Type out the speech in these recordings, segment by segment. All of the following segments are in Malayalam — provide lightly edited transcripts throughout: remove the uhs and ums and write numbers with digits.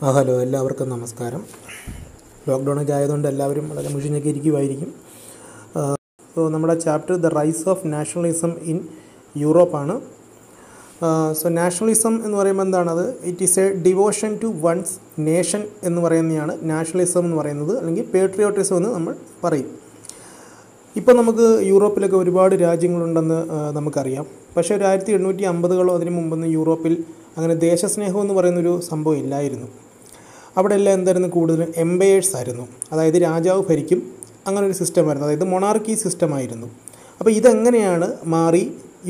ഹലോ, എല്ലാവർക്കും നമസ്കാരം. ലോക്ക്ഡൗൺ ഒക്കെ ആയതുകൊണ്ട് എല്ലാവരും വളരെ മുഷിഞ്ഞൊക്കെ ഇരിക്കുമായിരിക്കും. സോ നമ്മുടെ chapter the rise of nationalism in യൂറോപ്പാണ്. സോ നാഷണലിസം എന്ന് പറയുമ്പോൾ എന്താണത്? It is a devotion to one's nation എന്ന് പറയുന്നതാണ് നാഷണലിസം എന്ന് പറയുന്നത്, അല്ലെങ്കിൽ പേട്രിയോട്ടിസം എന്ന് നമ്മൾ പറയും. ഇപ്പോൾ നമുക്ക് യൂറോപ്പിലൊക്കെ ഒരുപാട് രാജ്യങ്ങളുണ്ടെന്ന് നമുക്കറിയാം. പക്ഷേ ഒരു 1850കളോ അതിന് മുമ്പൊന്നും യൂറോപ്പിൽ അങ്ങനെ ദേശസ്നേഹം എന്ന് പറയുന്നൊരു സംഭവം ഇല്ലായിരുന്നു. അവിടെ എല്ലാം എന്തായിരുന്നു? കൂടുതൽ എംപയേഴ്സ് ആയിരുന്നു. അതായത് രാജാവ് ഭരിക്കും, അങ്ങനെ ഒരു സിസ്റ്റമായിരുന്നു. അതായത് മൊണാർക്കി സിസ്റ്റമായിരുന്നു. അപ്പോൾ ഇതെങ്ങനെയാണ് മാറി,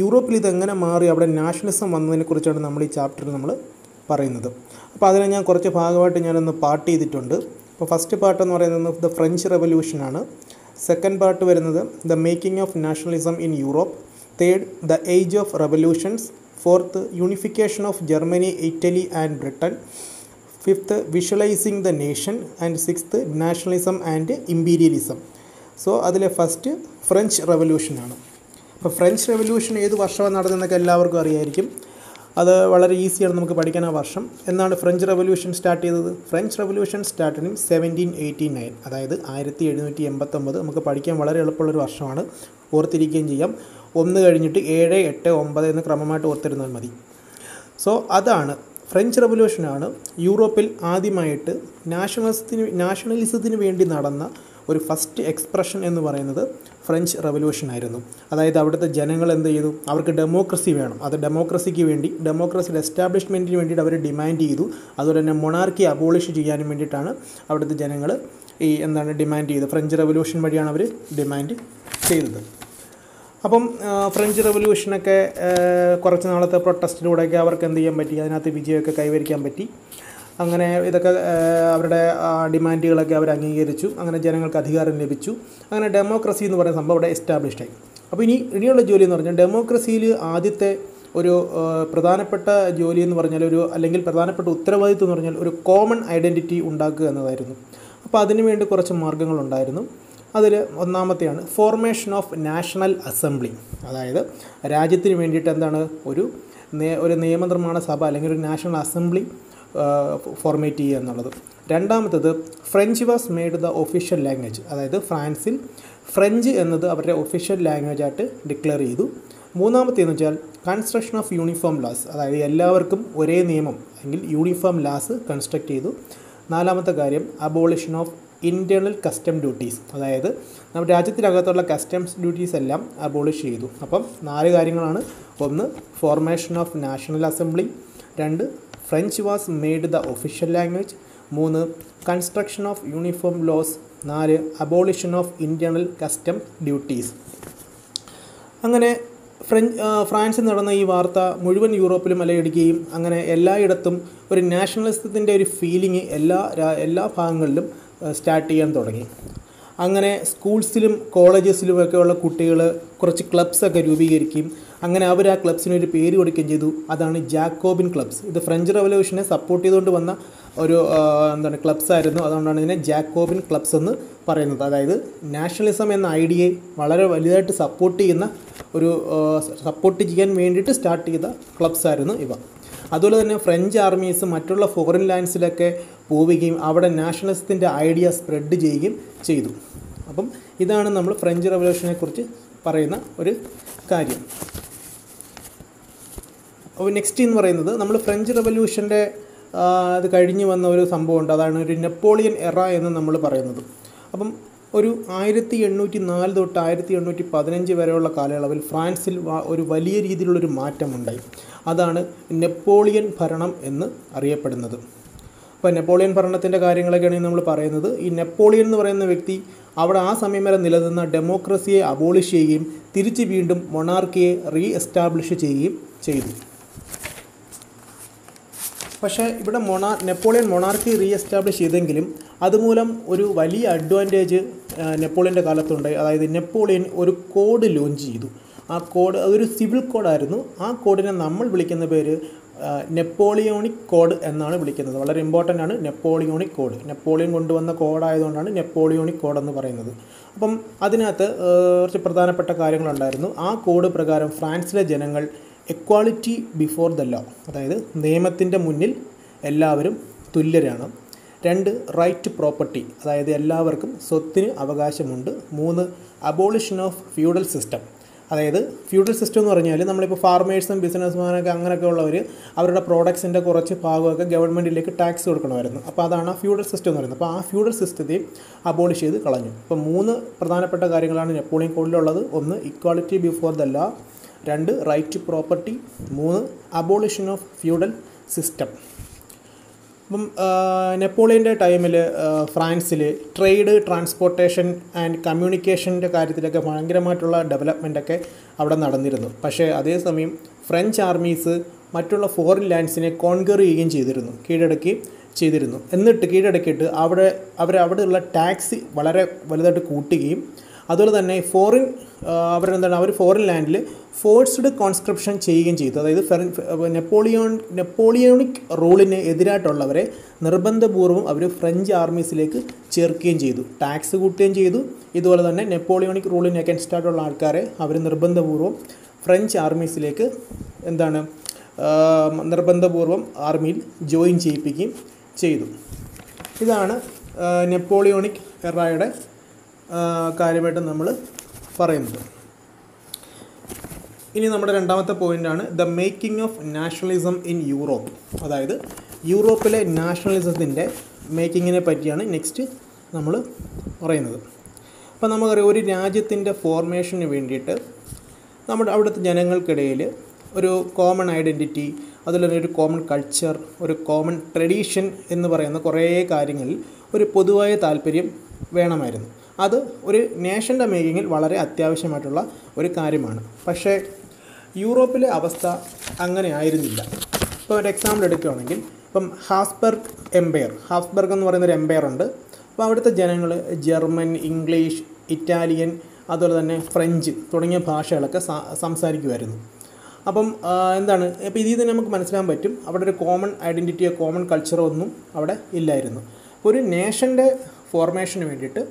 യൂറോപ്പിൽ ഇതെങ്ങനെ മാറി അവിടെ നാഷണലിസം വന്നതിനെക്കുറിച്ചാണ് നമ്മൾ ഈ ചാപ്റ്ററിൽ നമ്മൾ പറയുന്നത്. അപ്പോൾ അതിനെ ഞാൻ കുറച്ച് ഭാഗമായിട്ട് ഞാനൊന്ന് പാർട്ട് ചെയ്തിട്ടുണ്ട്. അപ്പോൾ ഫസ്റ്റ് പാർട്ട് എന്ന് പറയുന്നത് ദ ഫ്രഞ്ച് റെവല്യൂഷനാണ്. സെക്കൻഡ് പാർട്ട് വരുന്നത് the making of nationalism in Europe. Third the age of revolutions. Fourth unification of Germany, Italy and Britain. Fifth visualising the nation. And sixth nationalism and imperialism. So അതിലെ ഫസ്റ്റ് ഫ്രഞ്ച് റെവല്യൂഷനാണ്. അപ്പോൾ ഫ്രഞ്ച് റെവല്യൂഷൻ ഏത് വർഷമാണ് നടന്നതെന്നൊക്കെ എല്ലാവർക്കും അറിയായിരിക്കും. അത് വളരെ ഈസിയാണ് നമുക്ക് പഠിക്കാൻ ആ വർഷം. എന്നാണ് ഫ്രഞ്ച് റെവല്യൂഷൻ സ്റ്റാർട്ട് ചെയ്തത്? French revolution started in 1789. അതായത് 1789. നമുക്ക് പഠിക്കാൻ വളരെ എളുപ്പമുള്ളൊരു വർഷമാണ്, ഓർത്തിരിക്കുകയും ചെയ്യാം. 1 കഴിഞ്ഞിട്ട് 7, 8, 9 എന്ന് ക്രമമായിട്ട് ഓർത്തിരുന്നാൽ മതി. സോ അതാണ് ഫ്രഞ്ച് റെവല്യൂഷനാണ് യൂറോപ്പിൽ ആദ്യമായിട്ട് നാഷണലിസത്തിന് വേണ്ടി നടന്ന ഒരു ഫസ്റ്റ് എക്സ്പ്രഷൻ എന്ന് പറയുന്നത് ഫ്രഞ്ച് റെവല്യൂഷൻ ആയിരുന്നു. അതായത് അവിടുത്തെ ജനങ്ങൾ എന്ത് ചെയ്തു? അവർക്ക് ഡെമോക്രസി വേണം. അത് ഡെമോക്രസിക്ക് വേണ്ടി, ഡെമോക്രസിയുടെ എസ്റ്റാബ്ലിഷ്മെൻറ്റിന് വേണ്ടിയിട്ട് അവർ ഡിമാൻഡ് ചെയ്തു. അതുപോലെ തന്നെ മൊണാർക്കി അബോളിഷ് ചെയ്യാനും വേണ്ടിയിട്ടാണ് അവിടുത്തെ ജനങ്ങൾ ഡിമാൻഡ് ചെയ്തത്. ഫ്രഞ്ച് റെവല്യൂഷൻ വഴിയാണ് അവർ ഡിമാൻഡ് ചെയ്തത്. അപ്പം ഫ്രഞ്ച് റെവല്യൂഷനൊക്കെ കുറച്ച് നാളത്തെ പ്രൊട്ടസ്റ്റിലൂടെയൊക്കെ അവർക്ക് എന്ത് ചെയ്യാൻ പറ്റി? അതിനകത്ത് വിജയമൊക്കെ കൈവരിക്കാൻ പറ്റി. അങ്ങനെ ഇതൊക്കെ അവരുടെ ഡിമാൻഡുകളൊക്കെ അവർ അംഗീകരിച്ചു. അങ്ങനെ ജനങ്ങൾക്ക് അധികാരം ലഭിച്ചു. അങ്ങനെ ഡെമോക്രസി എന്ന് പറയുന്ന സംഭവം അവിടെ എസ്റ്റാബ്ലിഷ്ഡായി. അപ്പോൾ ഇനിയുള്ള ജോലി എന്ന് പറഞ്ഞാൽ ഡെമോക്രസിയിൽ ആദ്യത്തെ ഒരു പ്രധാനപ്പെട്ട ജോലി എന്ന് പറഞ്ഞാൽ അല്ലെങ്കിൽ പ്രധാനപ്പെട്ട ഉത്തരവാദിത്വം എന്ന് പറഞ്ഞാൽ ഒരു കോമൺ ഐഡൻറ്റിറ്റി ഉണ്ടാക്കുക എന്നതായിരുന്നു. അപ്പോൾ അതിനുവേണ്ടി കുറച്ച് മാർഗ്ഗങ്ങളുണ്ടായിരുന്നു. അതിൽ ഒന്നാമത്തെയാണ് ഫോർമേഷൻ ഓഫ് നാഷണൽ അസംബ്ലി. അതായത് രാജ്യത്തിന് വേണ്ടിയിട്ട് എന്താണ് ഒരു നിയമനിർമ്മാണ സഭ അല്ലെങ്കിൽ ഒരു നാഷണൽ അസംബ്ലി ഫോർമേറ്റ് ചെയ്യുക എന്നുള്ളത്. രണ്ടാമത്തത് French was made the official language. അതായത് ഫ്രാൻസിൽ ഫ്രഞ്ച് എന്നത് അവരുടെ ഒഫീഷ്യൽ ലാംഗ്വേജ് ആയിട്ട് ഡിക്ലെയർ ചെയ്തു. മൂന്നാമത്തേന്ന് വെച്ചാൽ കൺസ്ട്രക്ഷൻ ഓഫ് യൂണിഫോം ലാസ്. അതായത് എല്ലാവർക്കും ഒരേ നിയമം അല്ലെങ്കിൽ യൂണിഫോം ലാസ് കൺസ്ട്രക്ട് ചെയ്തു. നാലാമത്തെ കാര്യം abolition of internal custom duties. അതായത് നമ്മുടെ രാജ്യത്തിനകത്തുള്ള കസ്റ്റംസ് ഡ്യൂട്ടീസ് എല്ലാം അബോളിഷ് ചെയ്തു. അപ്പം 4 കാര്യങ്ങളാണ്. 1 formation of national assembly. 2 French was made the official language. 3 construction of uniform laws. 4 abolition of internal custom duties. അങ്ങനെ ഫ്രാൻസിൽ നടന്ന ഈ വാർത്ത മുഴുവൻ യൂറോപ്പിലും അലയടിക്കുകയും അങ്ങനെ എല്ലായിടത്തും ഒരു നാഷണലിസത്തിൻ്റെ ഒരു ഫീലിംഗ് എല്ലാ ഭാഗങ്ങളിലും സ്റ്റാർട്ട് ചെയ്യാൻ തുടങ്ങി. അങ്ങനെ സ്കൂൾസിലും കോളേജസിലുമൊക്കെയുള്ള കുട്ടികൾ കുറച്ച് ക്ലബ്സൊക്കെ രൂപീകരിക്കുകയും അങ്ങനെ അവർ ആ ക്ലബ്സിനൊരു പേര് കൊടുക്കുകയും ചെയ്തു. അതാണ് ജാക്കോബിൻ ക്ലബ്സ്. ഇത് ഫ്രഞ്ച് റെവല്യൂഷനെ സപ്പോർട്ട് ചെയ്തുകൊണ്ട് വന്ന ഒരു ക്ലബ്സ് ആയിരുന്നു. അതുകൊണ്ടാണ് ഇതിനെ ജാക്കോബിൻ ക്ലബ്സ് എന്ന് പറയുന്നത്. അതായത് നാഷണലിസം എന്ന ഐഡിയയെ വളരെ വലുതായിട്ട് സപ്പോർട്ട് ചെയ്യാൻ വേണ്ടിയിട്ട് സ്റ്റാർട്ട് ചെയ്ത ക്ലബ്സ് ആയിരുന്നു ഇവ. അതുപോലെ തന്നെ ഫ്രഞ്ച് ആർമീസ് മറ്റുള്ള ഫോറിൻ ലാൻഡ്സിലൊക്കെ പോവുകയും അവിടെ നാഷണലിസത്തിൻ്റെ ഐഡിയ സ്പ്രെഡ് ചെയ്യുകയും ചെയ്തു. അപ്പം ഇതാണ് നമ്മൾ ഫ്രഞ്ച് റെവല്യൂഷനെ കുറിച്ച് പറയുന്ന ഒരു കാര്യം. അപ്പോൾ നെക്സ്റ്റ് എന്ന് പറയുന്നത് നമ്മൾ ഫ്രഞ്ച് റെവല്യൂഷൻ്റെ അത് കഴിഞ്ഞ് വന്ന ഒരു സംഭവമുണ്ട്. അതാണ് ഒരു നെപ്പോളിയൻ എറ എന്ന് നമ്മൾ പറയുന്നത്. അപ്പം ഒരു 1804 തൊട്ട് 1815 വരെയുള്ള കാലയളവിൽ ഫ്രാൻസിൽ ഒരു വലിയ രീതിയിലുള്ളൊരു മാറ്റമുണ്ടായി. അതാണ് നെപ്പോളിയൻ ഭരണം എന്ന് അറിയപ്പെടുന്നത്. അപ്പോൾ നെപ്പോളിയൻ ഭരണത്തിൻ്റെ കാര്യങ്ങളൊക്കെയാണ് നമ്മൾ പറയുന്നത്. ഈ നെപ്പോളിയൻ എന്ന് പറയുന്ന വ്യക്തി അവിടെ ആ സമയം വരെ നിലനിന്ന ഡെമോക്രസിയെ അബോളിഷ് ചെയ്യുകയും തിരിച്ച് വീണ്ടും മൊണാർക്കിയെ റീ എസ്റ്റാബ്ലിഷ് ചെയ്യുകയും ചെയ്തു. പക്ഷേ ഇവിടെ നെപ്പോളിയൻ മൊണാർക്കി റീ എസ്റ്റാബ്ലിഷ് ചെയ്തെങ്കിലും അതുമൂലം ഒരു വലിയ അഡ്വാൻറ്റേജ് നെപ്പോളിയൻ്റെ കാലത്തുണ്ടായി. അതായത് നെപ്പോളിയൻ ഒരു കോഡ് ലോഞ്ച് ചെയ്തു. ആ കോഡ് അതൊരു സിവിൽ കോഡായിരുന്നു. ആ കോഡിനെ നമ്മൾ വിളിക്കുന്ന പേര് നെപ്പോളിയോണിക് കോഡ് എന്നാണ് വിളിക്കുന്നത്. വളരെ ഇമ്പോർട്ടൻ്റ് ആണ് നെപ്പോളിയോണിക് കോഡ്. നെപ്പോളിയൻ കൊണ്ടുവന്ന കോഡായതുകൊണ്ടാണ് നെപ്പോളിയോണിക് കോഡ് എന്ന് പറയുന്നത്. അപ്പം അതിനകത്ത് കുറച്ച് പ്രധാനപ്പെട്ട കാര്യങ്ങളുണ്ടായിരുന്നു. ആ കോഡ് പ്രകാരം ഫ്രാൻസിലെ ജനങ്ങൾ എക്വാളിറ്റി ബിഫോർ ദ ലോ, അതായത് നിയമത്തിൻ്റെ മുന്നിൽ എല്ലാവരും തുല്യരാണ്. 2 റൈറ്റ് ടു പ്രോപ്പർട്ടി, അതായത് എല്ലാവർക്കും സ്വത്തിന് അവകാശമുണ്ട്. 3 അബോളിഷൻ ഓഫ് ഫ്യൂഡൽ സിസ്റ്റം, അതായത് ഫ്യൂഡൽ സിസ്റ്റം എന്ന് പറഞ്ഞാൽ നമ്മളിപ്പോൾ ഫാർമേഴ്സും ബിസിനസ്മാനൊക്കെ അങ്ങനെയൊക്കെ ഉള്ളവർ അവരുടെ പ്രോഡക്ട്സിൻ്റെ കുറച്ച് ഭാഗമൊക്കെ ഗവൺമെൻറ്റിലേക്ക് ടാക്സ് കൊടുക്കണമായിരുന്നു. അപ്പോൾ അതാണ് ആ ഫ്യൂഡൽ സിസ്റ്റം എന്ന് പറയുന്നത്. അപ്പോൾ ആ ഫ്യൂഡൽ സിസ്റ്റത്തെ അബോളിഷ് ചെയ്ത് കളഞ്ഞു. അപ്പോൾ 3 പ്രധാനപ്പെട്ട കാര്യങ്ങളാണ് നെപ്പോളിയൻ കോഡിലുള്ളത്. 1 equality before the law, 2 right to property, 3 abolition of feudal system. അപ്പം നെപ്പോളിയൻ്റെ ടൈമിൽ ഫ്രാൻസിൽ ട്രേഡ്, ട്രാൻസ്പോർട്ടേഷൻ ആൻഡ് കമ്മ്യൂണിക്കേഷൻ്റെ കാര്യത്തിലൊക്കെ ഭയങ്കരമായിട്ടുള്ള ഡെവലപ്മെൻറ്റൊക്കെ അവിടെ നടന്നിരുന്നു. പക്ഷേ അതേസമയം ഫ്രഞ്ച് ആർമീസ് മറ്റുള്ള ഫോറിൻ ലാൻഡ്സിനെ കോൺകർ ചെയ്യുകയും കീഴടക്കുകയും ചെയ്തിരുന്നു. എന്നിട്ട് കീഴടക്കിയിട്ട് അവിടെയുള്ള ടാക്സ് വളരെ വലുതായിട്ട് കൂട്ടുകയും അതുപോലെ തന്നെ അവർ ഫോറിൻ ലാൻഡിൽ ഫോഴ്സ്ഡ് കോൺസ്ക്രിപ്ഷൻ ചെയ്യുകയും ചെയ്തു. അതായത് നെപ്പോളിയോണിക് റൂളിന് എതിരായിട്ടുള്ളവരെ നിർബന്ധപൂർവ്വം അവർ ഫ്രഞ്ച് ആർമീസിലേക്ക് ചേർക്കുകയും ചെയ്തു, ടാക്സ് കൂട്ടുകയും ചെയ്തു. ഇതുപോലെ തന്നെ നെപ്പോളിയോണിക് റൂളിന് അഗൻസ്റ്റ് ആയിട്ടുള്ള ആൾക്കാരെ അവർ നിർബന്ധപൂർവ്വം ഫ്രഞ്ച് ആർമീസിലേക്ക് നിർബന്ധപൂർവ്വം ആർമിയിൽ ജോയിൻ ചെയ്യിപ്പിക്കുകയും ചെയ്തു. ഇതാണ് നെപ്പോളിയോണിക് എറയുടെ കാര്യമായിട്ട് നമ്മൾ പറയുന്നത്. ഇനി നമ്മുടെ രണ്ടാമത്തെ പോയിൻ്റാണ് the making of nationalism in Europe. അതായത് യൂറോപ്പിലെ നാഷണലിസത്തിൻ്റെ മേക്കിങ്ങിനെ പറ്റിയാണ് നെക്സ്റ്റ് നമ്മൾ പറയുന്നത്. അപ്പോൾ നമുക്കറിയാം, ഒരു രാജ്യത്തിൻ്റെ ഫോർമേഷന് വേണ്ടിയിട്ട് അവിടുത്തെ ജനങ്ങൾക്കിടയിൽ ഒരു കോമൺ ഐഡൻറ്റിറ്റി, അതുപോലെ തന്നെ ഒരു കോമൺ കൾച്ചർ, ഒരു കോമൺ ട്രഡീഷൻ എന്ന് പറയുന്ന കുറേ കാര്യങ്ങളിൽ ഒരു പൊതുവായ താല്പര്യം വേണമായിരുന്നു. അത് ഒരു നേഷൻ്റെ മേക്കിങ്ങിൽ വളരെ അത്യാവശ്യമായിട്ടുള്ള ഒരു കാര്യമാണ്. പക്ഷേ യൂറോപ്പിലെ അവസ്ഥ അങ്ങനെ ആയിരുന്നില്ല. ഇപ്പോൾ ഒരു എക്സാമ്പിൾ എടുക്കുകയാണെങ്കിൽ, ഇപ്പം ഹാബ്സ്ബർഗ് എന്ന് പറയുന്നൊരു എംപയർ ഉണ്ട്. അപ്പോൾ അവിടുത്തെ ജനങ്ങൾ ജർമ്മൻ, ഇംഗ്ലീഷ്, ഇറ്റാലിയൻ, അതുപോലെ തന്നെ ഫ്രഞ്ച് തുടങ്ങിയ ഭാഷകളൊക്കെ സംസാരിക്കുമായിരുന്നു. അപ്പം അപ്പോൾ ഇതിൽ നിന്ന് നമുക്ക് മനസ്സിലാക്കാൻ പറ്റും, അവിടെ ഒരു കോമൺ ഐഡൻറ്റിറ്റിയോ കോമൺ കൾച്ചറോ ഒന്നും അവിടെ ഇല്ലായിരുന്നു. ഒരു നേഷൻ്റെ ഫോർമേഷന് വേണ്ടിയിട്ട്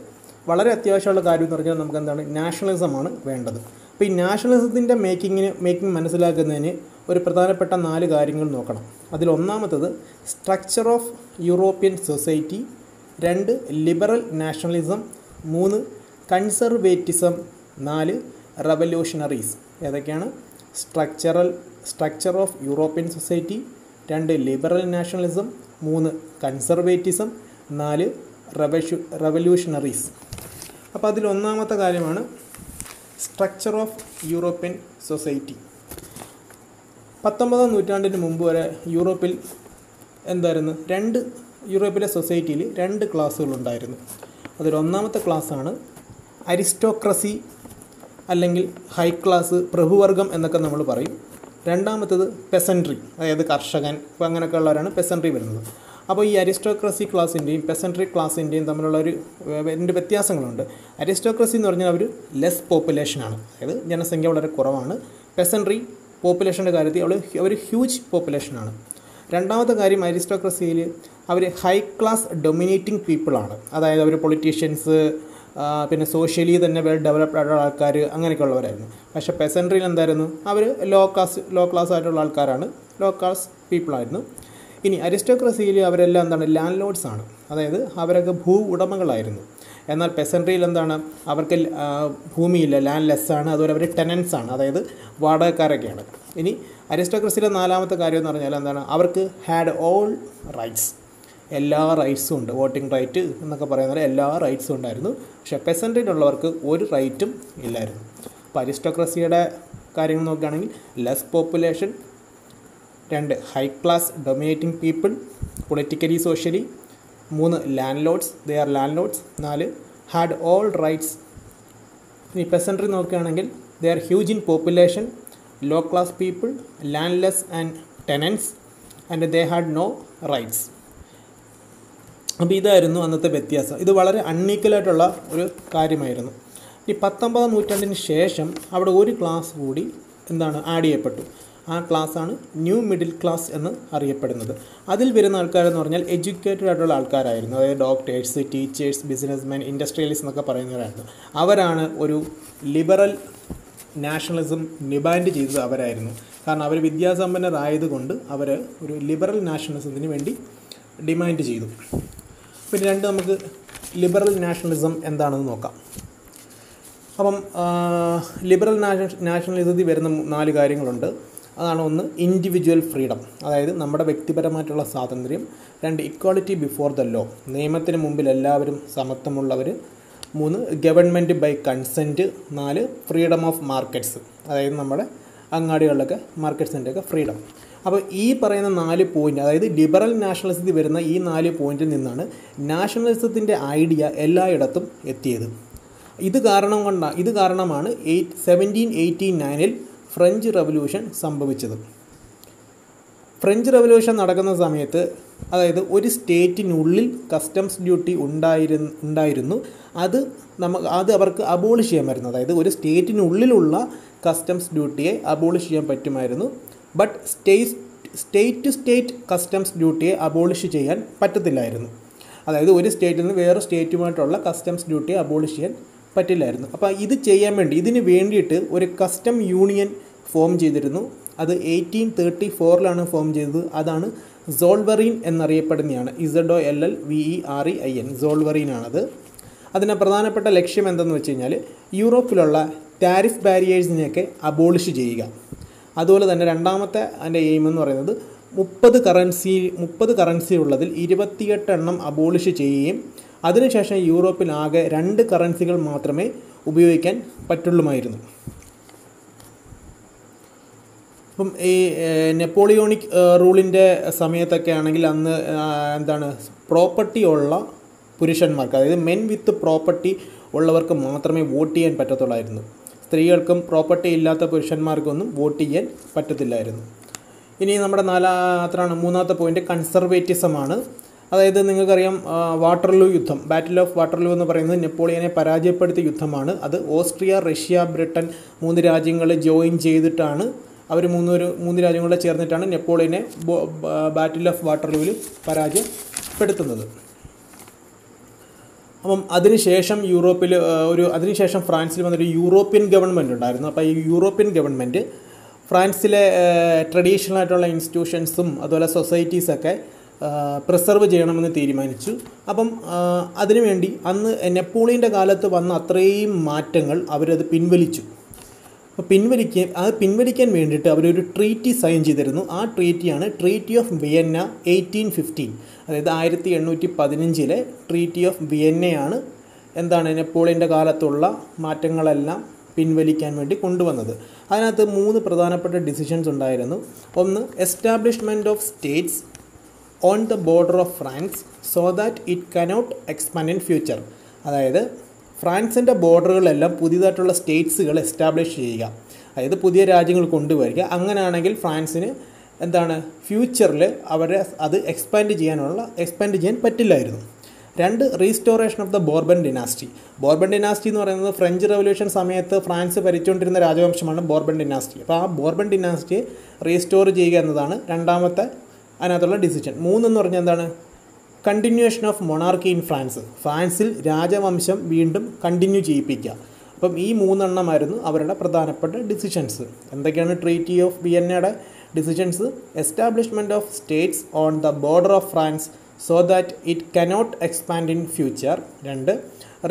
വളരെ അത്യാവശ്യമുള്ള കാര്യം എന്ന് പറഞ്ഞാൽ നമുക്ക് നാഷണലിസമാണ് വേണ്ടത്. അപ്പോൾ ഈ നാഷണലിസത്തിൻ്റെ മേക്കിംഗ് മനസ്സിലാക്കുന്നതിന് ഒരു പ്രധാനപ്പെട്ട 4 കാര്യങ്ങൾ നോക്കണം. അതിലൊന്നാമത്തത് structure of European society, 2 liberal nationalism, 3 conservatism, 4 revolutionaries. ഏതൊക്കെയാണ്? Structure of European society, 2 liberal nationalism, 3 conservatism, 4 revolutionaries. അപ്പോൾ അതിലൊന്നാമത്തെ കാര്യമാണ് സ്ട്രക്ചർ ഓഫ് യൂറോപ്യൻ സൊസൈറ്റി. 19-ാം നൂറ്റാണ്ടിന് മുമ്പ് വരെ യൂറോപ്പിൽ യൂറോപ്പിലെ സൊസൈറ്റിയിൽ 2 ക്ലാസ്സുകളുണ്ടായിരുന്നു. അതിലൊന്നാമത്തെ ക്ലാസ്സാണ് അരിസ്റ്റോക്രസി, അല്ലെങ്കിൽ ഹൈ ക്ലാസ്, പ്രഭുവർഗം എന്നൊക്കെ നമ്മൾ പറയും. രണ്ടാമത്തത് പെസൻട്രി, അതായത് കർഷകൻ, അപ്പോൾ അങ്ങനെയൊക്കെ ഉള്ളവരാണ് പെസൻട്രി വരുന്നത്. അപ്പോൾ ഈ അരിസ്റ്റോക്രസി ക്ലാസ്സിൻ്റെയും പെസൻട്രി ക്ലാസ്സിൻ്റെയും തമ്മിലുള്ള രണ്ട് വ്യത്യാസങ്ങളുണ്ട്. അരിസ്റ്റോക്രസി എന്ന് പറഞ്ഞാൽ അവർ ലെസ് പോപ്പുലേഷനാണ്, അതായത് ജനസംഖ്യ വളരെ കുറവാണ്. പെസൻട്രി പോപ്പുലേഷൻ്റെ കാര്യത്തിൽ അവർ ഹ്യൂജ് പോപ്പുലേഷനാണ്. രണ്ടാമത്തെ കാര്യം, അരിസ്റ്റോക്രസിയിൽ അവർ ഹൈ ക്ലാസ് ഡൊമിനേറ്റിംഗ് പീപ്പിളാണ്, അതായത് അവർ പൊളിറ്റീഷ്യൻസ്, പിന്നെ സോഷ്യലി തന്നെ വെൽ ഡെവലപ്ഡ് ആയിട്ടുള്ള ആൾക്കാർ, അങ്ങനെയൊക്കെ ഉള്ളവരായിരുന്നു. പക്ഷേ പെസൻട്രിയിൽ എന്തായിരുന്നു? അവർ ലോ ക്ലാസ് ആയിട്ടുള്ള ആൾക്കാരാണ്, ലോ ക്ലാസ് പീപ്പിളായിരുന്നു. ഇനി അരിസ്റ്റോക്രസിയിൽ അവരെല്ലാം ലാൻഡ് ലോഡ്സ് ആണ്, അതായത് അവരൊക്കെ ഭൂ ഉടമകളായിരുന്നു. എന്നാൽ പെസൻട്രിയിൽ അവർക്ക് ഭൂമിയില്ല, ലാൻഡ് ലെസ്സാണ്, അതുപോലെ അവർ ടെനൻസ് ആണ്, അതായത് വാടകക്കാരൊക്കെയാണ്. ഇനി അരിസ്റ്റോക്രസിയിലെ നാലാമത്തെ കാര്യം എന്ന് പറഞ്ഞാൽ അവർക്ക് ഹാഡ് ഓൾ റൈറ്റ്സ്, എല്ലാ റൈറ്റ്സും ഉണ്ട്. വോട്ടിംഗ് റൈറ്റ് എന്നൊക്കെ പറയുന്ന എല്ലാ റൈറ്റ്സും ഉണ്ടായിരുന്നു. പക്ഷേ പെസൻട്രിയിലുള്ളവർക്ക് ഒരു റൈറ്റും ഇല്ലായിരുന്നു. അപ്പോൾ അരിസ്റ്റോക്രസിയുടെ കാര്യങ്ങൾ നോക്കുകയാണെങ്കിൽ less population, 2 high class dominating people politically socially, 3 landlords, they are landlords, 4 had all rights. ഇനി പെസൻട്രി നോക്കുകയാണെങ്കിൽ they are huge in population, low class people, landless and tenants, and they had no rights. അപ്പോൾ ഇതായിരുന്നു അന്നത്തെ വ്യത്യാസം. ഇത് വളരെ അൺഈക്വലായിട്ടുള്ള ഒരു കാര്യമായിരുന്നു. ഈ 19-ാം നൂറ്റാണ്ടിന് ശേഷം അവിടെ ഒരു ക്ലാസ് കൂടി ആഡ് ചെയ്യപ്പെട്ടു. ആ ക്ലാസ്സാണ് ന്യൂ മിഡിൽ ക്ലാസ് എന്ന് അറിയപ്പെടുന്നത്. അതിൽ വരുന്ന ആൾക്കാരെന്ന് പറഞ്ഞാൽ എഡ്യൂക്കേറ്റഡ് ആയിട്ടുള്ള ആൾക്കാരായിരുന്നു, അതായത് ഡോക്ടേഴ്സ്, ടീച്ചേഴ്സ്, ബിസിനസ്മെൻ, ഇൻഡസ്ട്രിയലിസ്റ്റ് എന്നൊക്കെ പറയുന്നവരായിരുന്നു. അവരാണ് ഒരു ലിബറൽ നാഷണലിസം ഡിമാൻഡ് ചെയ്തത് അവരായിരുന്നു. കാരണം അവർ വിദ്യാസമ്പന്നരായതുകൊണ്ട് അവർ ഒരു ലിബറൽ നാഷണലിസത്തിന് വേണ്ടി ഡിമാൻഡ് ചെയ്തു. പിന്നെ രണ്ട് നമുക്ക് ലിബറൽ നാഷണലിസം എന്താണെന്ന് നോക്കാം. അപ്പം ലിബറൽ നാഷണലിസത്തിൽ വരുന്ന 4 കാര്യങ്ങളുണ്ട്. അതാണ് ഒന്ന് ഇൻഡിവിജ്വൽ ഫ്രീഡം, അതായത് നമ്മുടെ വ്യക്തിപരമായിട്ടുള്ള സ്വാതന്ത്ര്യം. 2 ഇക്വാളിറ്റി ബിഫോർ ദ ലോ, നിയമത്തിന് മുമ്പിൽ എല്ലാവരും സമത്വമുള്ളവർ. 3 government by consent. 4 freedom of markets, അതായത് നമ്മുടെ അങ്ങാടികളിലൊക്കെ മാർക്കറ്റ്സിൻ്റെയൊക്കെ ഫ്രീഡം. അപ്പോൾ ഈ പറയുന്ന 4 പോയിൻ്റ്, അതായത് ലിബറൽ നാഷണലിസത്തിൽ വരുന്ന ഈ 4 പോയിന്റിൽ നിന്നാണ് നാഷണലിസത്തിൻ്റെ ഐഡിയ എല്ലായിടത്തും എത്തിയത്. ഇത് കാരണമാണ് 1789 ഫ്രഞ്ച് റവല്യൂഷൻ സംഭവിച്ചത്. ഫ്രഞ്ച് റവല്യൂഷൻ നടക്കുന്ന സമയത്ത്, അതായത് ഒരു സ്റ്റേറ്റിനുള്ളിൽ കസ്റ്റംസ് ഡ്യൂട്ടി ഉണ്ടായിരുന്നു. അത് അവർക്ക് അബോളിഷ് ചെയ്യാമായിരുന്നു. അതായത് ഒരു സ്റ്റേറ്റിനുള്ളിലുള്ള കസ്റ്റംസ് ഡ്യൂട്ടിയെ അബോളിഷ് ചെയ്യാൻ പറ്റുമായിരുന്നു. But state to state customs ഡ്യൂട്ടിയെ അബോളിഷ് ചെയ്യാൻ പറ്റത്തില്ലായിരുന്നു. അതായത് ഒരു സ്റ്റേറ്റിൽ നിന്ന് വേറെ സ്റ്റേറ്റുമായിട്ടുള്ള കസ്റ്റംസ് ഡ്യൂട്ടിയെ അബോളിഷ് ചെയ്യാൻ പറ്റില്ലായിരുന്നു. അപ്പോൾ ഇത് ചെയ്യാൻ വേണ്ടി, ഇതിന് വേണ്ടിയിട്ട് ഒരു കസ്റ്റം യൂണിയൻ ഫോം ചെയ്തിരുന്നു. അത് 1834 ഫോം ചെയ്തത്. അതാണ് സോൾവറീൻ എന്നറിയപ്പെടുന്നതാണ്. ZOLLVEREIN, സോൾവറീനാണത്. അതിൻ്റെ പ്രധാനപ്പെട്ട ലക്ഷ്യം എന്തെന്ന് വെച്ച് കഴിഞ്ഞാൽ യൂറോപ്പിലുള്ള ടാരിഫ് ബാരിയേഴ്സിനെയൊക്കെ അബോളിഷ് ചെയ്യുക. അതുപോലെ തന്നെ രണ്ടാമത്തെ അതിൻ്റെ എയിം എന്ന് പറയുന്നത് 30 കറൻസി ഉള്ളതിൽ 28 എണ്ണം അബോളിഷ് ചെയ്യുകയും അതിനുശേഷം യൂറോപ്പിലാകെ 2 കറൻസികൾ മാത്രമേ ഉപയോഗിക്കാൻ പറ്റുള്ളുമായിരുന്നു. അപ്പം ഈ നെപ്പോളിയോണിക് റൂളിൻ്റെ സമയത്തൊക്കെ ആണെങ്കിൽ അന്ന് പ്രോപ്പർട്ടി ഉള്ള പുരുഷന്മാർക്ക്, അതായത് മെൻ വിത്ത് പ്രോപ്പർട്ടി ഉള്ളവർക്ക് മാത്രമേ വോട്ട് ചെയ്യാൻ പറ്റത്തുള്ളായിരുന്നു. സ്ത്രീകൾക്കും പ്രോപ്പർട്ടി ഇല്ലാത്ത പുരുഷന്മാർക്കൊന്നും വോട്ട് ചെയ്യാൻ പറ്റത്തില്ലായിരുന്നു. ഇനി നമ്മുടെ മൂന്നാമത്തെ പോയിന്റ് കൺസർവേറ്റിസമാണ്. അതായത് നിങ്ങൾക്കറിയാം, വാട്ടർലൂ യുദ്ധം, ബാറ്റിൽ ഓഫ് വാട്ടർലൂ എന്ന് പറയുന്നത് നെപ്പോളിയനെ പരാജയപ്പെടുത്തിയ യുദ്ധമാണ്. അത് ഓസ്ട്രിയ, റഷ്യ, ബ്രിട്ടൻ 3 രാജ്യങ്ങൾ ജോയിൻ ചെയ്തിട്ടാണ്, അവർ 3 രാജ്യങ്ങളെ ചേർന്നിട്ടാണ് നെപ്പോളിയനെ ബാറ്റിൽ ഓഫ് വാട്ടർലൂവിൽ പരാജയപ്പെടുത്തുന്നത്. അപ്പം അതിനുശേഷം അതിനുശേഷം ഫ്രാൻസിൽ വന്നൊരു യൂറോപ്യൻ ഗവൺമെൻറ് ഉണ്ടായിരുന്നു. അപ്പോൾ ഈ യൂറോപ്യൻ ഗവൺമെൻറ് ഫ്രാൻസിലെ ട്രഡീഷണൽ ആയിട്ടുള്ള ഇൻസ്റ്റിറ്റ്യൂഷൻസും അതുപോലെ സൊസൈറ്റീസൊക്കെ പ്രിസർവ് ചെയ്യണമെന്ന് തീരുമാനിച്ചു. അപ്പം അതിനുവേണ്ടി അന്ന് നെപ്പോളിയൻ്റെ കാലത്ത് വന്ന അത്രയും മാറ്റങ്ങൾ അവരത് പിൻവലിച്ചു. അപ്പോൾ പിൻവലിക്കാൻ വേണ്ടിയിട്ട് അവരൊരു ട്രീറ്റി സൈൻ ചെയ്തിരുന്നു. ആ ട്രീറ്റിയാണ് ട്രീറ്റി ഓഫ് വിയന്ന 1815. അതായത് 1815 ട്രീറ്റി ഓഫ് വിയന്നയാണ് നെപ്പോളിയൻ്റെ കാലത്തുള്ള മാറ്റങ്ങളെല്ലാം പിൻവലിക്കാൻ വേണ്ടി കൊണ്ടുവന്നത്. അതിനകത്ത് 3 പ്രധാനപ്പെട്ട ഡിസിഷൻസ് ഉണ്ടായിരുന്നു. ഒന്ന്, establishment of states on the border of France so that it cannot expand in future. അതായത് ഫ്രാൻസിൻ്റെ ബോർഡറുകളെല്ലാം പുതിയതായിട്ടുള്ള സ്റ്റേറ്റ്സുകൾ എസ്റ്റാബ്ലിഷ് ചെയ്യുക, അതായത് പുതിയ രാജ്യങ്ങൾ കൊണ്ടുവരിക. അങ്ങനെയാണെങ്കിൽ ഫ്രാൻസിന് ഫ്യൂച്ചറിൽ അവരെ അത് എക്സ്പാൻഡ് ചെയ്യാൻ പറ്റില്ലായിരുന്നു. 2, restoration of the Bourbon dynasty. Bourbon dynasty എന്ന് പറയുന്നത് ഫ്രഞ്ച് റവല്യൂഷൻ സമയത്ത് ഫ്രാൻസ് ഭരിച്ചുകൊണ്ടിരുന്ന രാജവംശമാണ് ബോർബൺ ഡിനാസ്റ്റി. അപ്പോൾ ആ ബോർബൺ ഡിനാസ്റ്റിയെ റീസ്റ്റോർ ചെയ്യുക എന്നതാണ് രണ്ടാമത്തെ അതിനകത്തുള്ള ഡിസിഷൻ. 3 എന്ന് പറഞ്ഞാൽ കണ്ടിന്യൂവേഷൻ ഓഫ് മൊണാർക്കി ഇൻ ഫ്രാൻസിൽ രാജവംശം വീണ്ടും കണ്ടിന്യൂ ചെയ്യിപ്പിക്കുക. അപ്പം ഈ 3 എണ്ണമായിരുന്നു അവരുടെ പ്രധാനപ്പെട്ട ഡിസിഷൻസ്. എന്തൊക്കെയാണ് ട്രീറ്റി ഓഫ് വിയന്നയുടെ decisions? Establishment of states on the border of France so that it cannot expand in future. 2,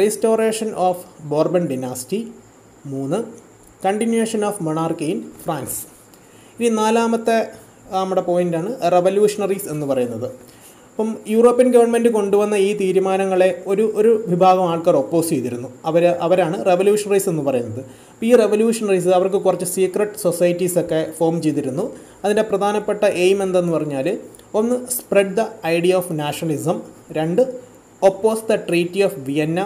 restoration of Bourbon dynasty. 3, continuation of monarchy in France. ഇനി 4ാമത്തെ നമ്മുടെ പോയിൻ്റാണ് റവല്യൂഷണറീസ് എന്ന് പറയുന്നത്. അപ്പം യൂറോപ്യൻ ഗവൺമെൻറ് കൊണ്ടുവന്ന ഈ തീരുമാനങ്ങളെ ഒരു വിഭാഗം ആൾക്കാർ ഒപ്പോസ് ചെയ്തിരുന്നു. അവരാണ് റവല്യൂഷണറീസ് എന്ന് പറയുന്നത്. അപ്പോൾ ഈ റവല്യൂഷണറീസ് അവർക്ക് കുറച്ച് സീക്രട്ട് സൊസൈറ്റീസൊക്കെ ഫോം ചെയ്തിരുന്നു. അതിൻ്റെ പ്രധാനപ്പെട്ട എയിം എന്തെന്ന് പറഞ്ഞാൽ, 1, spread the idea of nationalism. 2, oppose the treaty of Vienna.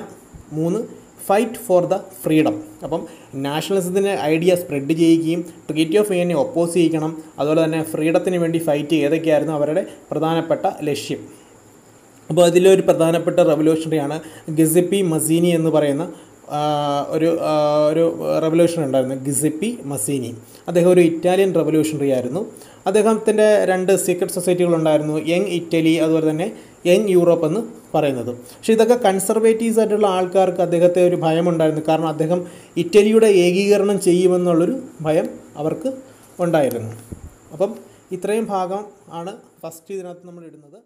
3, fight for the freedom. അപ്പം നാഷണലിസത്തിൻ്റെ ഐഡിയ സ്പ്രെഡ് ചെയ്യുകയും ട്രീറ്റി ഓഫ് വിയന്നെ ഒപ്പോസ് ചെയ്യിക്കണം, അതുപോലെ തന്നെ ഫ്രീഡത്തിന് വേണ്ടി ഫൈറ്റ് ചെയ്തൊക്കെയായിരുന്നു അവരുടെ പ്രധാനപ്പെട്ട ലക്ഷ്യം. അപ്പോൾ അതിലൊരു പ്രധാനപ്പെട്ട റവല്യൂഷണറിയാണ് ഗിസെപ്പി മസീനി എന്ന് പറയുന്ന ഒരു റവല്യൂഷൻ ഉണ്ടായിരുന്നു, ഗിസെപ്പി മസീനി. അദ്ദേഹം ഒരു ഇറ്റാലിയൻ റവല്യൂഷണറി ആയിരുന്നു. അദ്ദേഹത്തിൻ്റെ 2 സീക്രട്ട് സൊസൈറ്റികളുണ്ടായിരുന്നു, യങ് ഇറ്റലി അതുപോലെ തന്നെ യങ് യൂറോപ്പ് എന്ന് പറയുന്നത്. പക്ഷേ ഇതൊക്കെ കൺസർവേറ്റീവ്സ് ആയിട്ടുള്ള ആൾക്കാർക്ക് അദ്ദേഹത്തെ ഒരു ഭയമുണ്ടായിരുന്നു. കാരണം അദ്ദേഹം ഇറ്റലിയുടെ ഏകീകരണം ചെയ്യുമെന്നുള്ളൊരു ഭയം അവർക്ക് ഉണ്ടായിരുന്നു. അപ്പം ഇത്രയും ഭാഗം ആണ് ഫസ്റ്റ് ഇതിനകത്ത് നമ്മൾ ഇടുന്നത്.